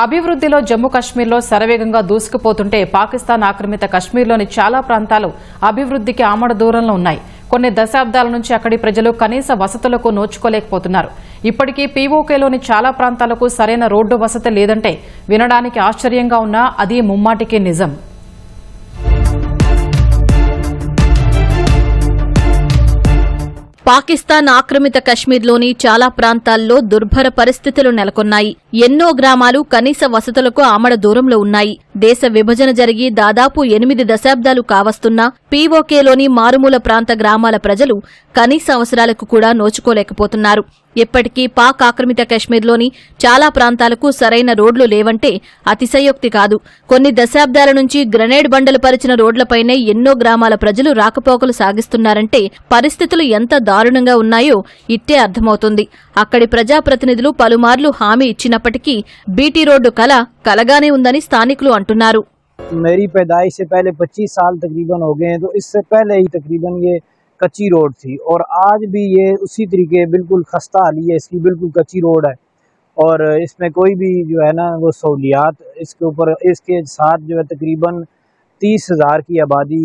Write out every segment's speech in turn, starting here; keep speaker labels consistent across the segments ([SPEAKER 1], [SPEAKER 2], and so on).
[SPEAKER 1] అభివృద్ధిలో జమ్మూ కశ్మీర్లో శరవేగంగా దూసుకుపోతుంటే పాకిస్తాన్ ఆక్రమిత కశ్మీర్లోని చాలా ప్రాంతాలు అభివృద్ధికి ఆమడ దూరంలో ఉన్నాయి. కొన్ని దశాబ్దాల నుంచి అక్కడి ప్రజలు కనీస వసతులకు నోచుకోలేకపోతున్నారు. ఇప్పటికీ పీఓకేలోని చాలా ప్రాంతాలకు సరైన రోడ్డు వసతి లేదంటే వినడానికి ఆశ్చర్యంగా ఉన్నా అది ముమ్మాటికి నిజం.
[SPEAKER 2] పాకిస్తాన్ ఆక్రమిత కశ్మీర్లోని చాలా ప్రాంతాల్లో దుర్భర పరిస్థితులు నెలకొన్నాయి. ఎన్నో గ్రామాలు కనీస వసతులకు ఆమడ దూరంలో ఉన్నాయి. దేశ విభజన జరిగి దాదాపు 8 దశాబ్దాలు కావస్తున్నా పీఓకేలోని మారుమూల ప్రాంత గ్రామాల ప్రజలు కనీస అవసరాలకు కూడా నోచుకోలేకపోతున్నారు. ఇప్పటికీ పాక్ ఆక్రమిత కశ్మీర్లోని చాలా ప్రాంతాలకు సరైన రోడ్లు లేవంటే అతిశయోక్తి కాదు. కొన్ని దశాబ్దాల నుంచి గ్రెనేడ్ బండలు పరిచిన రోడ్లపైనే ఎన్నో గ్రామాల ప్రజలు రాకపోకలు సాగిస్తున్నారంటే పరిస్థితులు ఎంత దారుణంగా ఉన్నాయో ఇట్టే అర్థమవుతుంది. అక్కడి ప్రజాప్రతినిధులు పలుమార్లు హామీ ఇచ్చినప్పటికీ బీటీ రోడ్డు కలగానే ఉందని స్థానికులు అంటున్నారు.
[SPEAKER 3] मेरी पैदाइश से पहले 25 साल तकरीबन हो गए हैं, तो इससे पहले ही तकरीबन ये कच्ची रोड थी और आज भी ये उसी तरीके बिल्कुल खस्ता हाली है, इसकी बिल्कुल कच्ची रोड है और इसमें कोई भी जो है ना वो सहूलियात इसके ऊपर इसके साथ जो है तकरीबन 30,000 की आबादी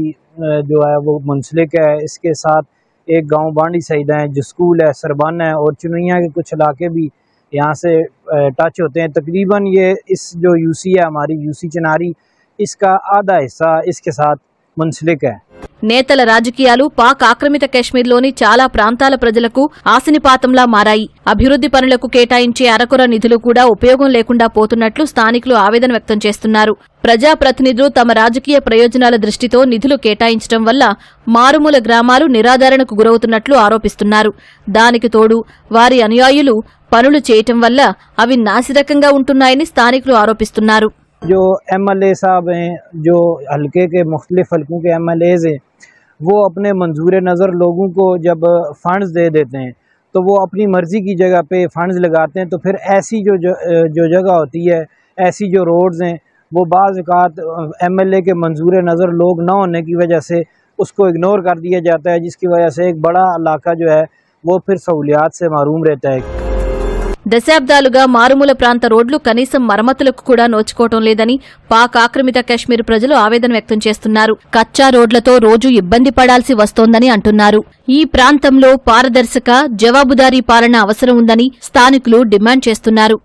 [SPEAKER 3] जो है वो मुंसलिक है। इसके साथ एक गांव बांडी सईदा है जो स्कूल है, सरबन है और चुनैया के कुछ इलाके भी यहाँ से टच होते हैं। तकरीबन ये इस जो यूसी है हमारी यूसी चिनारी इसका आधा हिस्सा इसके साथ मुंसलिक है।
[SPEAKER 2] నేతల రాజకీయాలు పాక్ ఆక్రమిత కశ్మీర్లోని చాలా ప్రాంతాల ప్రజలకు ఆశనిపాతంలా మారాయి. అభివృద్ధి పనులకు కేటాయించే అరకొర నిధులు కూడా ఉపయోగం లేకుండా పోతున్నట్లు స్థానికులు ఆవేదన వ్యక్తం చేస్తున్నారు. ప్రజాప్రతినిధులు తమ రాజకీయ ప్రయోజనాల దృష్టితో నిధులు కేటాయించడం వల్ల మారుమూల గ్రామాలు నిరాదరణకు గురవుతున్నట్లు ఆరోపిస్తున్నారు. దానికి తోడు వారి అనుయాయులు పనులు చేయటం వల్ల అవి నాసిరకంగా ఉంటున్నాయని స్థానికులు ఆరోపిస్తున్నారు.
[SPEAKER 3] जो MLA साहब हैं, जो हल्के के मुख्तलिफ हल्कों के MLAs हैं, वो अपने मंजूर नज़र लोगों को जब फंड्स दे देते हैं तो वो अपनी मर्ज़ी की जगह पे फंड्स लगाते हैं। तो फिर ऐसी जो जगह होती है, ऐसी जो रोड्स हैं, वो बाज़ औक़ात MLA के मंजूर नज़र लोग ना होने की वजह से उसको इग्नोर कर दिया जाता है, जिसकी वजह से एक बड़ा इलाका जो है वो फिर सहूलियात से महरूम रहता है।
[SPEAKER 2] దశాబ్దాలుగా మారుమూల ప్రాంత రోడ్లు కనీసం మరమ్మతులకు కూడా నోచుకోవటం లేదని పాక్ ఆక్రమిత కశ్మీర్ ప్రజలు ఆవేదన వ్యక్తం చేస్తున్నారు. కచ్చా రోడ్లతో రోజు ఇబ్బంది పడాల్సి వస్తోందని అంటున్నారు. ఈ ప్రాంతంలో పారదర్శక, జవాబుదారీ పాలన అవసరం ఉందని స్థానికులు డిమాండ్ చేస్తున్నారు.